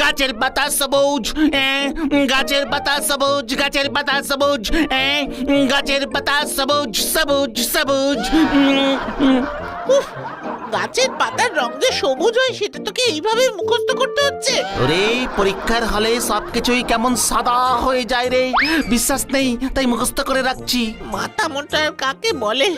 গাছের পাতা সবুজ, গাছের পাতা সবুজ, গাছের পাতা সবুজ, গাছের পাতা সবুজ সবুজ সবুজ। উফ, গাছের পাতার রং যে সবুজ হয় সেটা তোকে এইভাবে মুখস্থ করতে হচ্ছে? ওরে পরীক্ষার হলে সবকিছুই কেমন সাদা হয়ে যায় রে, বিশ্বাস নেই তাই মুখস্থ করে রাখছি। মাথা মোটা কাকে বলে?